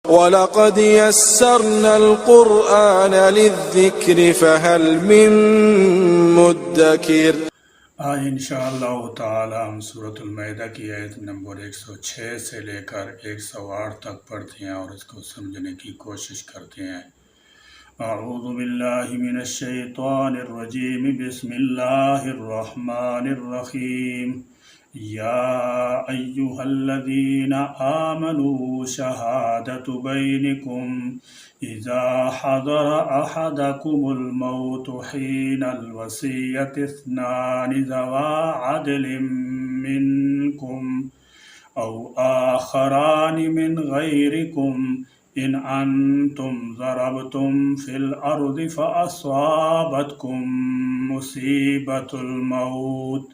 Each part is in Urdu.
وَلَقَدْ يَسَّرْنَا الْقُرْآنَ لِلذِّكْرِ فَهَلْ مِن مُّدَّكِرٍ۔ آج انشاءاللہ تعالی ہم سورۃ المائدہ کی آیت نمبر 106 سے لے کر 108 تک پڑھتے ہیں اور اس کو سمجھنے کی کوشش کرتے ہیں۔ اعوذ باللہ من الشیطان الرجیم، بسم اللہ الرحمن الرحیم۔ یا ایہا الذین آمنوا شہادۃ بینکم اذا حضر احدکم الموت حین الوصیۃ اثنان ذوا عدل منکم او آخران من غیرکم ان انتم ضربتم فی الارض فاصابتکم مصیبۃ الموت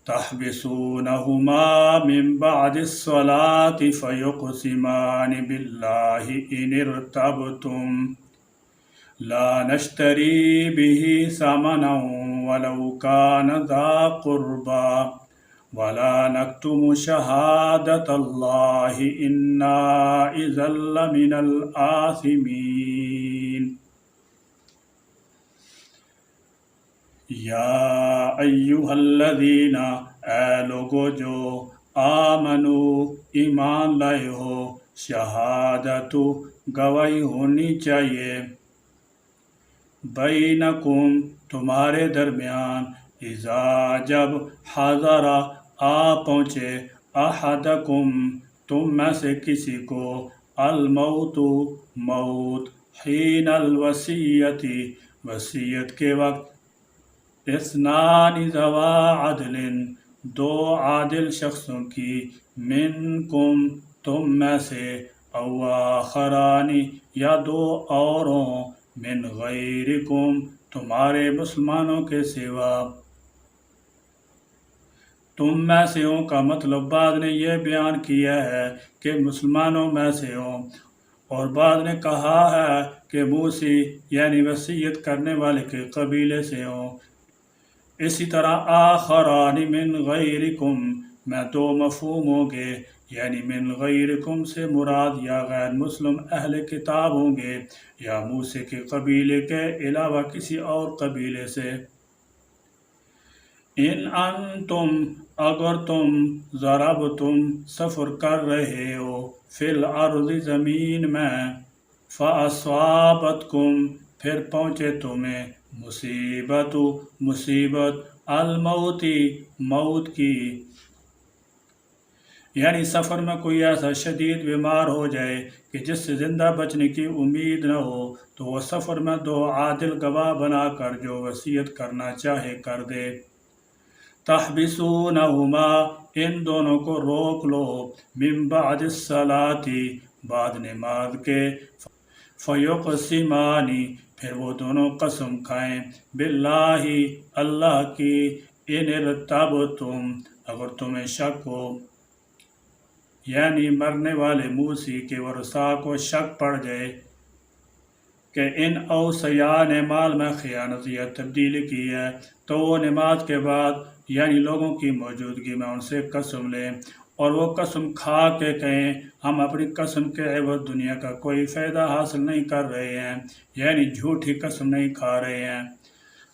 تحبسونہما من بعد الصلاة فیقسمان باللہ ان ارتبتم لا نشتری بہ ثمنا ولو کان ذا قربا ولا نکتم شہادۃ اللہ انا اذا لمن الآثمین۔ یا ایہا الذین، اے لوگو جو آمنو ایمان لائے ہو، شہادت گواہی ہونی چاہیے، بینکم تمہارے درمیان، اذا جب حضر آ پہنچے، احدکم تم میں سے کسی کو، الموت موت، حین الوصیۃ وصیت کے وقت، اثنان ذوا عدل دو عادل شخصوں کی، منکم تم میں سے، او آخران یا دو اوروں، من غیرکم تمہارے مسلمانوں کے سوا۔ تم میں سے ہوں کا مطلب بعد نے یہ بیان کیا ہے کہ مسلمانوں میں سے ہوں، اور بعد نے کہا ہے کہ موسی یعنی وصیت کرنے والے کے قبیلے سے ہوں۔ اسی طرح آخران من غیرکم میں دو مفہوم ہوں گے، یعنی من غیرکم سے مراد یا غیر مسلم اہل کتاب ہوں گے یا موسی کے قبیلے کے علاوہ کسی اور قبیلے سے۔ ان انتم اگر تم ضربتم سفر کر رہے ہو، فی الارض زمین میں، فاصابتکم پھر پہنچے تمہیں، مصیبت الموتی موت کی، یعنی سفر میں کوئی ایسا شدید بیمار ہو جائے کہ جس سے زندہ بچنے کی امید نہ ہو، تو وہ سفر میں دو عادل گواہ بنا کر جو وصیت کرنا چاہے کر دے۔ تحبسونہما ان دونوں کو روک لو، من بعد الصلاة بعد نماز کے، فیقسمان پھر وہ دونوں قسم کھائیں، باللہ اللہ کی، ان ارتبتم اگر تمہیں شک ہو، یعنی مرنے والے موسی کے ورثاء کو شک پڑ جائے کہ ان اوصیاء نے مال میں خیانت یا تبدیلی کی ہے، تو وہ نماز کے بعد یعنی لوگوں کی موجودگی میں ان سے قسم لیں، اور وہ قسم کھا کے کہیں ہم اپنی قسم کے عوض دنیا کا کوئی فائدہ حاصل نہیں کر رہے ہیں، یعنی جھوٹی قسم نہیں کھا رہے ہیں۔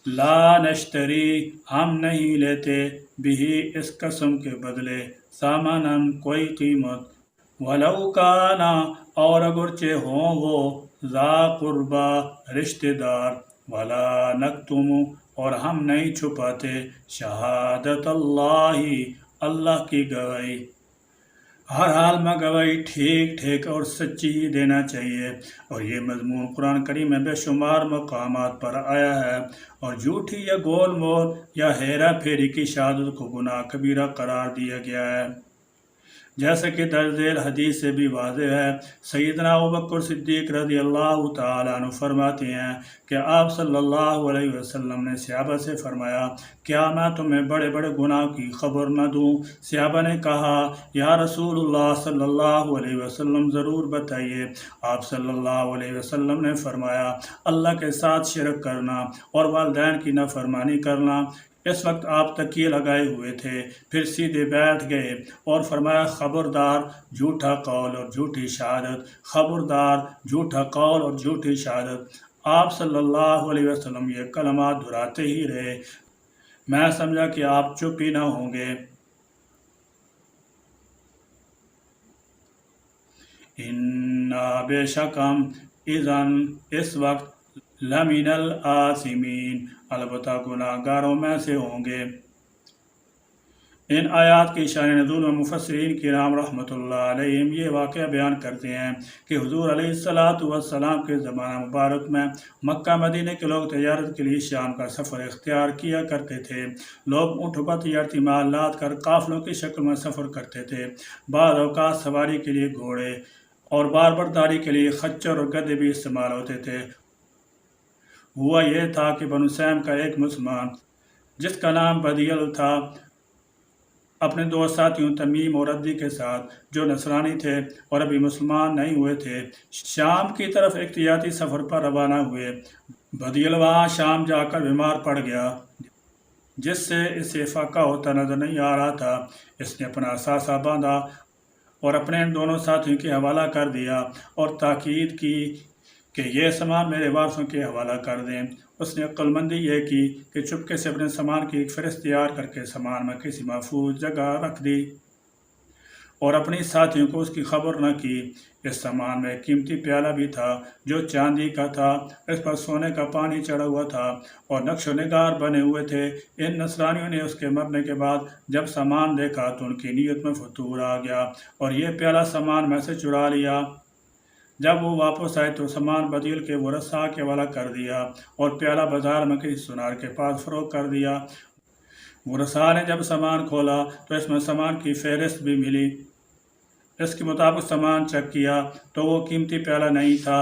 لا نشتری ہم نہیں لیتے، بھی اس قسم کے بدلے، ثمناً کوئی قیمت، ولو کانا اور اگرچہ ہوں وہ، ذا قربا رشتہ دار، ولا نکتم اور ہم نہیں چھپاتے، شہادت اللہ اللہ کی گواہی، ہر حال میں گواہی ٹھیک اور سچی ہی دینا چاہیے۔ اور یہ مضمون قرآن کریم میں بے شمار مقامات پر آیا ہے، اور جھوٹی یا گول مول یا ہیرا پھیری کی شہادت کو گناہ کبیرہ قرار دیا گیا ہے، جیسا کہ درج ذیل حدیث سے بھی واضح ہے۔ سیدنا ابوبکر صدیق رضی اللہ تعالیٰ عنہ فرماتے ہیں کہ آپ صلی اللہ علیہ وسلم نے صحابہ سے فرمایا، کیا میں تمہیں بڑے بڑے گناہ کی خبر نہ دوں؟ صحابہ نے کہا، یا رسول اللہ صلی اللہ علیہ وسلم ضرور بتائیے۔ آپ صلی اللہ علیہ وسلم نے فرمایا، اللہ کے ساتھ شرک کرنا اور والدین کی نافرمانی کرنا، اس وقت آپ تکیے لگائے ہوئے تھے، پھر سیدھے بیٹھ گئے اور فرمایا خبردار جھوٹا قول اور جھوٹی شہادت، خبردار جھوٹا قول اور جھوٹی شہادت۔ آپ صلی اللہ علیہ وسلم یہ کلمات دہراتے ہی رہے، میں سمجھا کہ آپ چپ ہی نہ ہوں گے۔ بے شک ہم اذن اس وقت لمن الآثمین البتہ گناہ گاروں میں سے ہوں گے۔ ان آیات کی شان نزول میں مفسرین کرام رحمۃ اللہ علیہم یہ واقعہ بیان کرتے ہیں کہ حضور علیہ السلام کے زمانہ مبارک میں مکہ مدینہ کے لوگ تجارت کے لیے شام کا سفر اختیار کیا کرتے تھے۔ لوگ اونٹ پر تجارتی مال لاد کر قافلوں کی شکل میں سفر کرتے تھے۔ بعض اوقات سواری کے لیے گھوڑے اور بار برداری کے لیے خچر اور گدھے بھی استعمال ہوتے تھے۔ ہوا یہ تھا کہ بنو سیم کا ایک مسلمان جس کا نام بدیل تھا، اپنے دو ساتھیوں تمیم اور عدی کے ساتھ جو نصرانی تھے اور ابھی مسلمان نہیں ہوئے تھے، شام کی طرف ایک تجارتی سفر پر روانہ ہوئے۔ بدیل وہاں شام جا کر بیمار پڑ گیا، جس سے اسے فاقہ ہوتا نظر نہیں آ رہا تھا۔ اس نے اپنا اثاثہ باندھا اور اپنے ان دونوں ساتھیوں کے حوالہ کر دیا اور تاکید کی کہ یہ سامان میرے وارثوں کے حوالہ کر دیں۔ اس نے عقل مندی یہ کی کہ چپکے سے اپنے سامان کی ایک فہرست تیار کر کے سامان میں کسی محفوظ جگہ رکھ دی اور اپنی ساتھیوں کو اس کی خبر نہ کی۔ اس سامان میں ایک قیمتی پیالہ بھی تھا جو چاندی کا تھا، اس پر سونے کا پانی چڑھا ہوا تھا اور نقش و نگار بنے ہوئے تھے۔ ان نصرانیوں نے اس کے مرنے کے بعد جب سامان دیکھا تو ان کی نیت میں فتور آ گیا اور یہ پیالہ سامان میں سے چرا لیا۔ جب وہ واپس آئے تو سامان بدیل کے ورثاء کے حوالہ کر دیا اور پیالہ بازار میں کسی سنار کے پاس فروخت کر دیا۔ ورثاء نے جب سامان کھولا تو اس میں سامان کی فہرست بھی ملی۔ اس کے مطابق سامان چیک کیا تو وہ قیمتی پیالہ نہیں تھا۔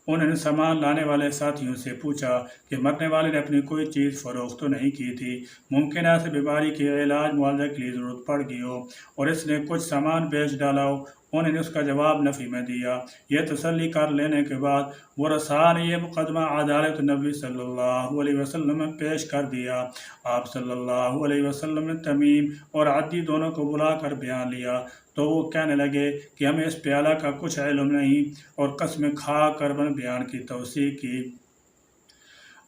انہوں نے سامان لانے والے ساتھیوں سے پوچھا کہ مرنے والے نے اپنی کوئی چیز فروخت تو نہیں کی تھی، ممکن ہے اسے بیماری کے علاج معالجہ کے لیے ضرورت پڑ گئی ہو اور اس نے کچھ سامان بیچ ڈالا ہو۔ انہوں نے اس کا جواب نفی میں دیا۔ یہ تسلی کر لینے کے بعد ورثاء نے یہ مقدمہ عدالت نبی صلی اللہ علیہ وسلم میں پیش کر دیا۔ آپ صلی اللہ علیہ وسلم نے تمیم اور عدی دونوں کو بلا کر بیان لیا تو وہ کہنے لگے کہ ہمیں اس پیالہ کا کچھ علم نہیں اور قسمیں کھا کر بیان کی توثیق کی۔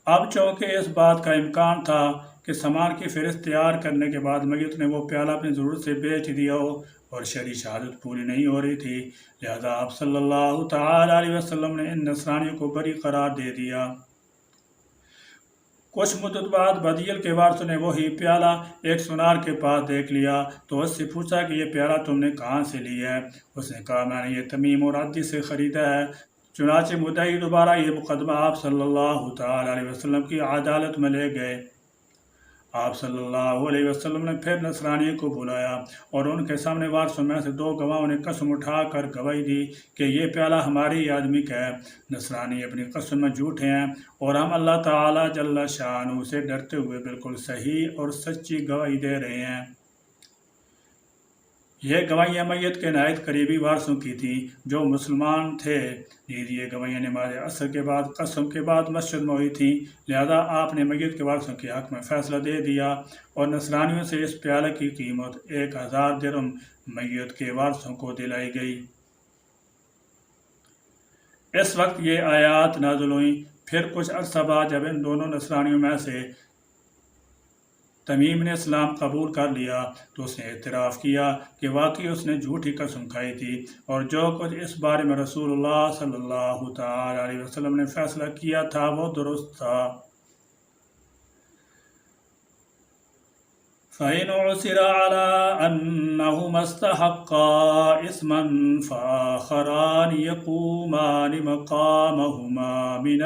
اب چونکہ اس بات کا امکان تھا کہ سامان کی فہرست تیار کرنے کے بعد میت نے وہ پیالہ اپنی ضرورت سے بیچ دیا ہو اور شرعی شہادت پوری نہیں ہو رہی تھی، لہذا آپ صلی اللہ تعالی علیہ وسلم نے ان نصرانیوں کو بری قرار دے دیا۔ کچھ مدت بعد بدیل کے وارثوں نے وہی پیالہ ایک سنار کے پاس دیکھ لیا تو اس سے پوچھا کہ یہ پیالہ تم نے کہاں سے لیا ہے؟ اس نے کہا میں نے یہ تمیم اور عدی سے خریدا ہے۔ چنانچہ مدعی دوبارہ یہ مقدمہ آپ صلی اللہ تعالی علیہ وسلم کی عدالت میں لے گئے۔ آپ صلی اللہ علیہ وسلم نے پھر نصرانی کو بلایا اور ان کے سامنے وارثوں میں سے دو گواہوں نے قسم اٹھا کر گواہی دی کہ یہ پیالہ ہماری آدمی کا ہے۔ نصرانی اپنی قسم میں جھوٹے ہیں اور ہم اللہ تعالی جل شانہ سے ڈرتے ہوئے بالکل صحیح اور سچی گواہی دے رہے ہیں۔ یہ گواہیاں میت کے نہایت قریبی وارثوں کی تھیں جو مسلمان تھے۔ یہ گواہیاں نماز عصر کے بعد قسم کے بعد مسجد میں ہوئی تھیں، لہذا آپ نے میت کے وارثوں کے حق میں فیصلہ دے دیا اور نصرانیوں سے اس پیالے کی قیمت 1000 درہم میت کے وارثوں کو دلائی گئی۔ اس وقت یہ آیات نازل ہوئیں۔ پھر کچھ عرصہ بعد جب ان دونوں نصرانیوں میں سے تمیم نے اسلام قبول کر لیا تو اس نے اعتراف کیا کہ واقعی اس نے جھوٹی قسم کھائی تھی اور جو کچھ اس بارے میں رسول اللہ صلی اللہ تعالی علیہ وسلم نے فیصلہ کیا تھا وہ درست تھا۔ فَإِنْ عُثِرَ عَلَىٰ أَنَّهُمَا اسْتَحَقَّا إِثْمًا فَآخَرَانِ يَقُومَانِ مَقَامَهُمَا من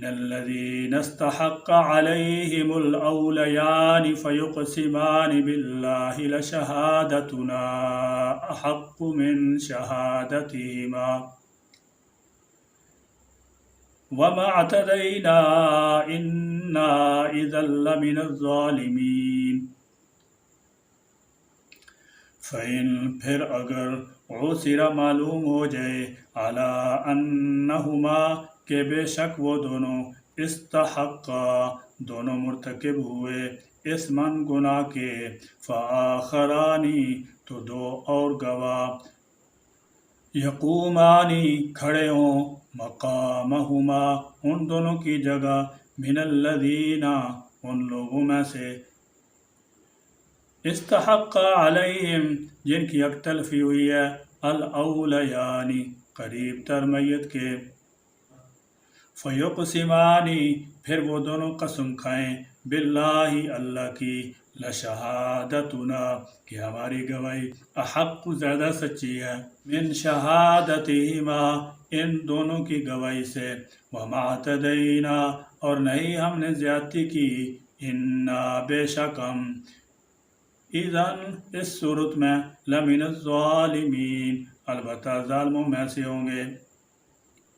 الذين استحق عليهم الأوليان فيقسمان بالله لشهادتنا أحق من شهادتهما وما اعتدينا إنا إذا لمن الظالمين۔ فَإِن پھر اگر عُثِرَ معلوم ہو جائے عَلَىٰ أَنَّهُمَا کہ بے شک وہ دونوں استحقا دونوں مرتکب ہوئے اسمن گناہ کے فآخرانی تو دو اور گواہ یقومانی کھڑے ہوں مقامہما ان دونوں کی جگہ من الذین ان لوگوں میں سے استحق علیہم جن کی حق تلفی ہوئی ہے الاولیانی قریب تر میت کے فیقسمانی پھر وہ دونوں قسم کھائیں باللہ اللہ کی لشہادتنا کہ ہماری گواہی احق زیادہ سچی ہے من شہادتہما ان دونوں کی گواہی سے وما اعتدینا اور نہیں ہم نے زیادتی کی انا بے شک ہم اذن اس صورت میں لمن الظالمین البتہ ظالموں میں سے ہوں گے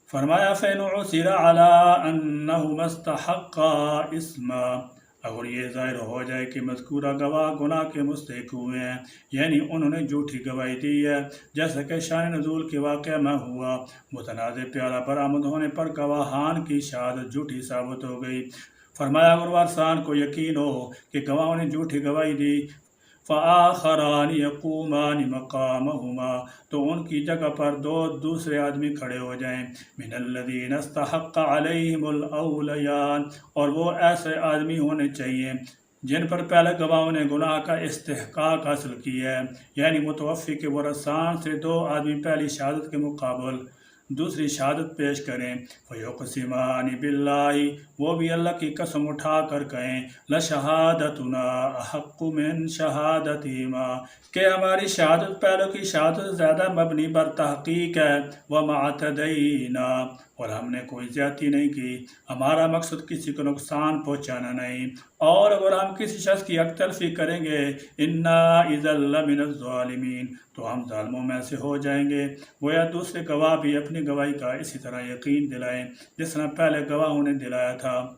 فرمایا فَإِنْ عُثِرَ عَلَىٰ أَنَّهُمَا اسْتَحَقَّا إِثْمًا اگر یہ ظاہر ہو جائے کہ مذکورہ گواہ گناہ کے مستحق ہوئے ہیں یعنی انہوں نے جھوٹی گواہی دی ہے جیسا کہ شان نزول کے واقعہ میں ہوا متنازع پیالہ برآمد ہونے پر گواہان کی شہادت جھوٹی ثابت ہو گئی فرمایا اگر وارثان کو یقین ہو کہ گواہوں نے جھوٹی گواہی دی فآخران یقومان مقامہما تو ان کی جگہ پر دو دوسرے آدمی کھڑے ہو جائیں من الذین استحق علیہم الاولیان اور وہ ایسے آدمی ہونے چاہیے جن پر پہلے گواہوں نے گناہ کا استحقاق حاصل کیا ہے یعنی متوفی کے ورثان سے دو آدمی پہلی شہادت کے مقابل دوسری شہادت پیش کریں فیقسمان باللہ وہ بھی اللہ کی قسم اٹھا کر کہیں لشہادتنا احق من شہادتہما کہ ہماری شہادت پہلوں کی شہادت زیادہ مبنی بر تحقیق ہے وما اعتدینا اور ہم نے کوئی زیادتی نہیں کی ہمارا مقصد کسی کو نقصان پہنچانا نہیں اور اگر ہم کسی شخص کی حق تلفی کریں گے انا اذا لمن الظالمین تو ہم ظالموں میں سے ہو جائیں گے گویا دوسرے گواہ بھی اپنی گواہی کا اسی طرح یقین دلائیں جس طرح پہلے گواہوں نے دلایا تھا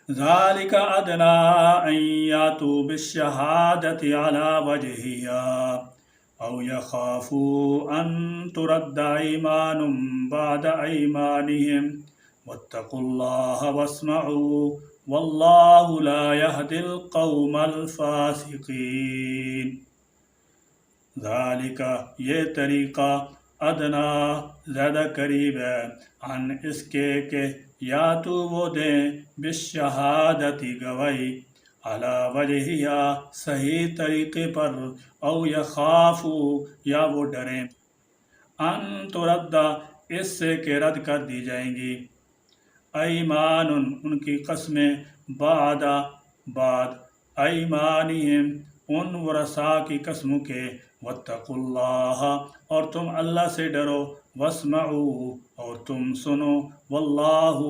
ذالک ادنا ان یاتوا بالشہادۃ علی وجہہا او یخافوا ان ترد ایمان بعد ایمانہم واتقوا اللہ واسمعوا واللہ لا یہدی القوم الفاسقین ذالک یہ طریقہ ادنا زیادہ قریب ہے عن اس کے کہ یا تو وہ دیں بالشہادتی گواہی علی وجہیا صحیح طریقے پر او یخافو یا وہ ڈریں ان ترد اس سے کہ رد کر دی جائیں گی ایمان ان کی قسمیں بعد ایمانہم ان ورثاء کی قسموں کے واتقوا اللہ اور تم اللہ سے ڈرو واسمعوا اور تم سنو واللہ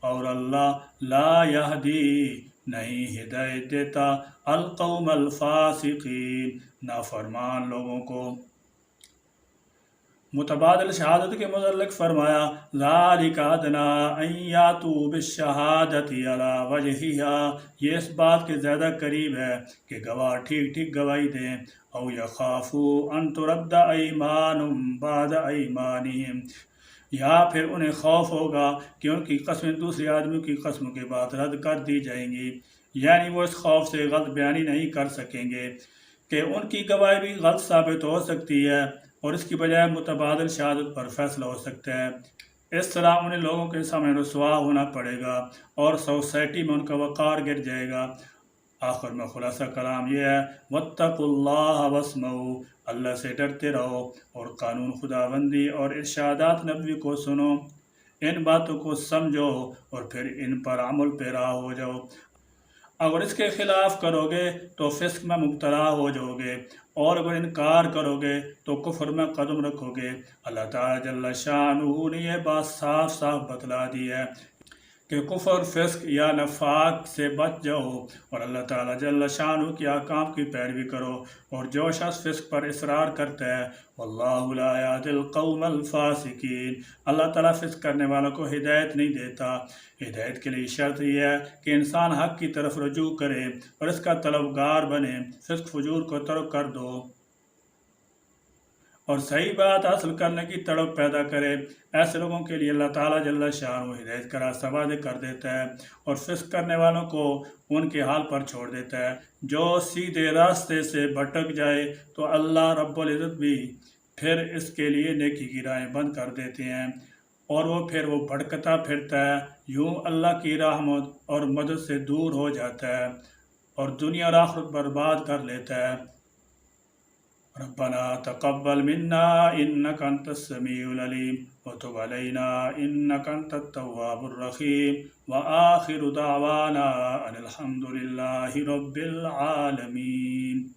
اور اللہ لا یہدی نہیں ہدایت دیتا القوم الفاسقین نافرمان لوگوں کو متبادل شہادت کے متعلق فرمایا ذالک ادنا ان یاتوا بالشہادۃ علی وجہہا یہ اس بات کے زیادہ قریب ہے کہ گواہ ٹھیک ٹھیک گواہی دیں او یخافوا ان ترد ایمان بعد ایمانہم یا پھر انہیں خوف ہوگا کہ ان کی قسمیں دوسرے آدمیوں کی قسموں کے بعد رد کر دی جائیں گی یعنی وہ اس خوف سے غلط بیانی نہیں کر سکیں گے کہ ان کی گواہی بھی غلط ثابت ہو سکتی ہے اور اس کی بجائے متبادل شہادت پر فیصلہ ہو سکتا ہے اس طرح انہیں لوگوں کے سامنے رسوا ہونا پڑے گا اور سوسائٹی میں ان کا وقار گر جائے گا آخر میں خلاصہ کلام یہ ہے واتقوا اللہ واسمعوا اللہ سے ڈرتے رہو اور قانون خداوندی اور ارشادات نبوی کو سنو ان باتوں کو سمجھو اور پھر ان پر عمل پیرا ہو جاؤ اگر اس کے خلاف کرو گے تو فسق میں مبتلا ہو جاؤ گے اور اگر انکار کرو گے تو کفر میں قدم رکھو گے اللہ تعالیٰ جل شانہ نے یہ بات صاف صاف بتلا دی ہے کہ کفر فسق یا نفاق سے بچ جاؤ اور اللہ تعالیٰ جل شانہ کے احکام کی پیروی کرو اور جو شخص فسق پر اصرار کرتا ہے واللہ لا یہدی القوم الفاسقین اللہ تعالیٰ فسق کرنے والوں کو ہدایت نہیں دیتا ہدایت کے لیے شرط یہ ہے کہ انسان حق کی طرف رجوع کرے اور اس کا طلبگار بنے فسق فجور کو ترک کر دو اور صحیح بات حاصل کرنے کی تڑپ پیدا کرے، ایسے لوگوں کے لیے اللہ تعالیٰ جل شانہ ہدایت کا راستہ واضح کر دیتا ہے اور فسق کرنے والوں کو ان کے حال پر چھوڑ دیتا ہے۔ جو سیدھے راستے سے بھٹک جائے تو اللہ رب العزت بھی پھر اس کے لیے نیکی کی راہیں بند کر دیتے ہیں اور پھر وہ بھٹکتا پھرتا ہے، یوں اللہ کی رحمت اور مدد سے دور ہو جاتا ہے اور دنیا اور آخرت برباد کر لیتا ہے۔ ربنا تقبل منا انك انت السميع العليم وتب علينا انك انت التواب الرحيم واخر دعوانا ان الحمد لله رب العالمين۔